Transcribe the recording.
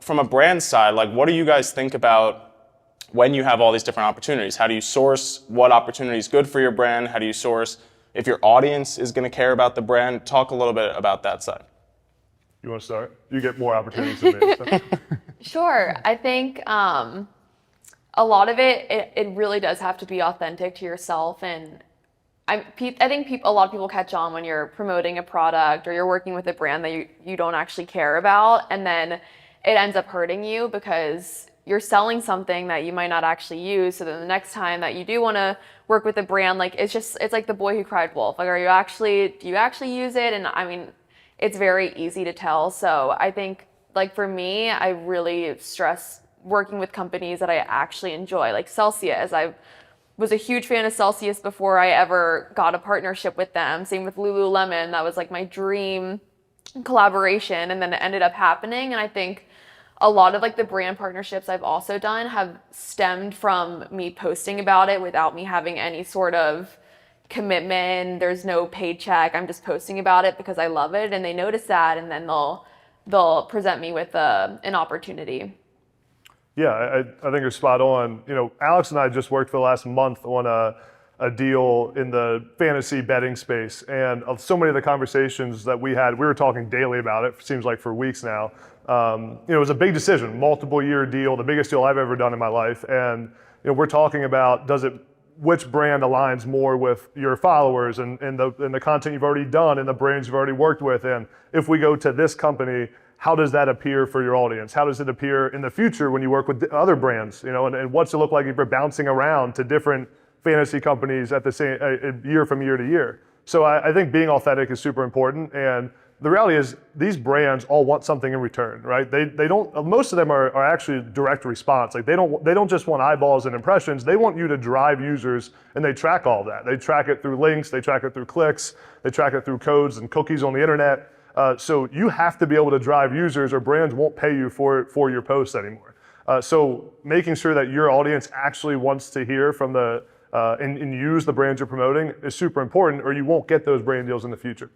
from a brand side, like what do you guys think about when you have all these different opportunities? How do you source what opportunity is good for your brand? How do you source if your audience is going to care about the brand? Talk a little bit about that side. You want to start? You get more opportunities than me. So. Sure. I think a lot of it really does have to be authentic to yourself. And I think a lot of people catch on when you're promoting a product or you're working with a brand that you don't actually care about. And then it ends up hurting you because you're selling something that you might not actually use. So then the next time that you do want to work with a brand, like it's like the boy who cried wolf. Like, do you actually use it? And I mean, it's very easy to tell. So I think like for me, I really stress working with companies that I actually enjoy, like Celsius. I was a huge fan of Celsius before I ever got a partnership with them. Same with Lululemon. That was like my dream collaboration. And then it ended up happening. And I think a lot of like the brand partnerships I've also done have stemmed from me posting about it without me having any sort of commitment. There's no paycheck. I'm just posting about it because I love it, and they notice that, and then they'll present me with an opportunity. Yeah, I think you're spot on. You know, Alex and I just worked for the last month on a deal in the fantasy betting space, and of so many of the conversations that we had, we were talking daily about it. Seems like for weeks now. It was a big decision, multiple-year deal, the biggest deal I've ever done in my life, and we're talking about which brand aligns more with your followers and the content you've already done and the brands you've already worked with, and if we go to this company, how does that appear for your audience? How does it appear in the future when you work with other brands? And what's it look like if you're bouncing around to different fantasy companies at the same year from year to year? So I think being authentic is super important, and the reality is these brands all want something in return, right? They don't. Most of them are actually direct response. Like they don't just want eyeballs and impressions. They want you to drive users, and they track all that. They track it through links. They track it through clicks. They track it through codes and cookies on the internet. So you have to be able to drive users, or brands won't pay you for your posts anymore. So making sure that your audience actually wants to hear from and use the brands you're promoting is super important, or you won't get those brand deals in the future.